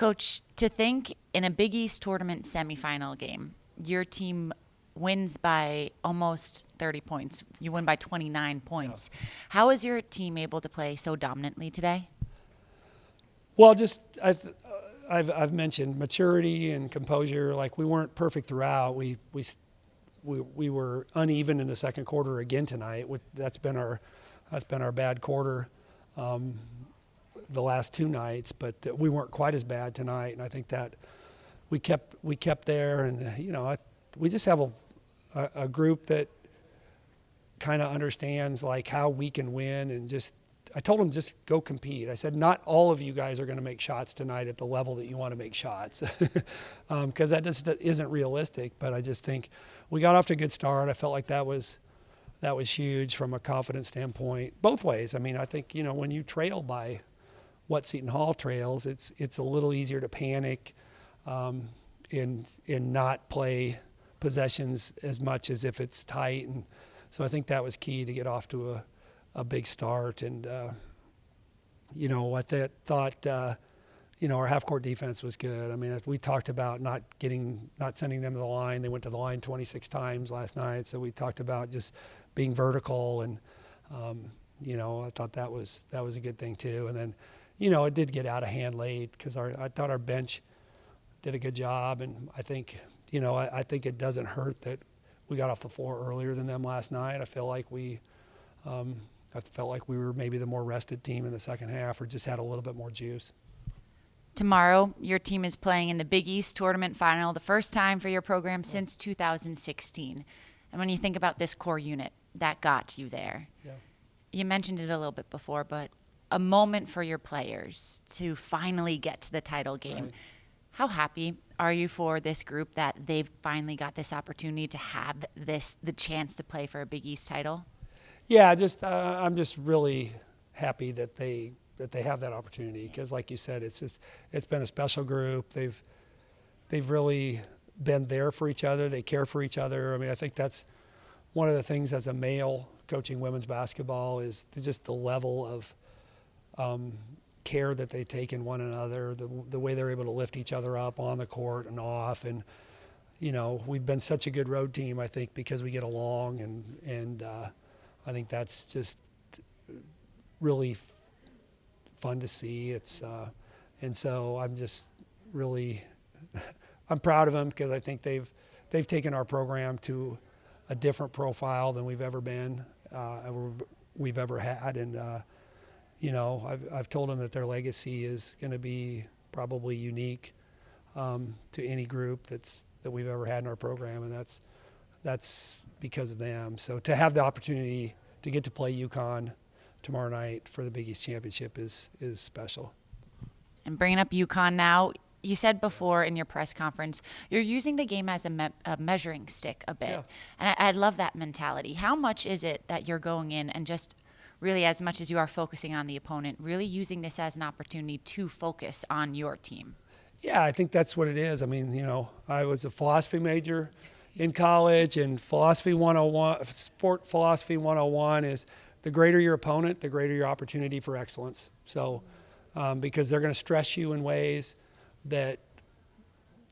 Coach, to think in a Big East tournament semifinal game, your team wins by almost 30 points. You win by 29 points. Yeah. How is your team able to play so dominantly today? Well, just I've mentioned maturity and composure. Like, we weren't perfect throughout. We were uneven in the second quarter again tonight. That's been our bad quarter the last two nights, but we weren't quite as bad tonight. And I think that we kept there, and we just have a group that kind of understands like how we can win, and just I told them, just go compete. I said, not all of you guys are going to make shots tonight at the level that you want to make shots, because that just isn't realistic. But I just think we got off to a good start. I felt like that was huge from a confidence standpoint, both ways. I mean, I think when you trail by what Seton Hall trails, it's a little easier to panic and not play possessions as much as if it's tight. And so I think that was key to get off to a big start. And I thought our half-court defense was good. I mean, we talked about not sending them to the line. They went to the line 26 times last night. So we talked about just being vertical, and I thought that was a good thing too. And then it did get out of hand late because I thought our bench did a good job, and I think I think it doesn't hurt that we got off the floor earlier than them last night. I felt like we were maybe the more rested team in the second half, or just had a little bit more juice. Tomorrow, your team is playing in the Big East tournament final, the first time for your program since 2016. And when you think about this core unit that got you there, you mentioned it a little bit before, but a moment for your players to finally get to the title game. Right. How happy are you for this group that they've finally got this opportunity to have the chance to play for a Big East title? Yeah, I'm just really happy that they have that opportunity, because, like you said, it's been a special group. They've really been there for each other. They care for each other. I mean, I think that's one of the things as a male coaching women's basketball is just the level of care that they take in one another, the way they're able to lift each other up on the court and off. And we've been such a good road team, I think, because we get along, and I think that's just really fun to see. And so I'm just really I'm proud of them, because I think they've taken our program to a different profile than we've ever been, we've ever had. And I've told them that their legacy is going to be probably unique to any group that we've ever had in our program, and that's because of them. So to have the opportunity to get to play UConn tomorrow night for the Big East Championship is special. And bringing up UConn now, you said before in your press conference you're using the game as a measuring stick a bit. Yeah. And I love that mentality. How much is it that you're going in and just really, as much as you are focusing on the opponent, really using this as an opportunity to focus on your team? Yeah, I think that's what it is. I mean, I was a philosophy major in college, and philosophy 101, sport philosophy 101 is the greater your opponent, the greater your opportunity for excellence. So because they're going to stress you in ways that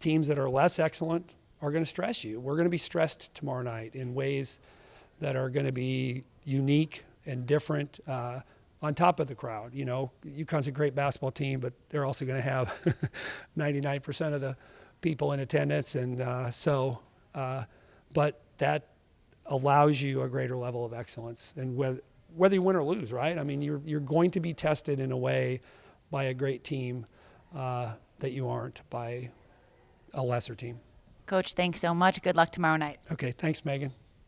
teams that are less excellent are going to stress you. We're going to be stressed tomorrow night in ways that are going to be unique and different on top of the crowd. UConn's a great basketball team, but they're also going to have 99% of the people in attendance. And but that allows you a greater level of excellence. And whether you win or lose, right? I mean, you're going to be tested in a way by a great team that you aren't by a lesser team. Coach, thanks so much. Good luck tomorrow night. Okay, thanks, Megan.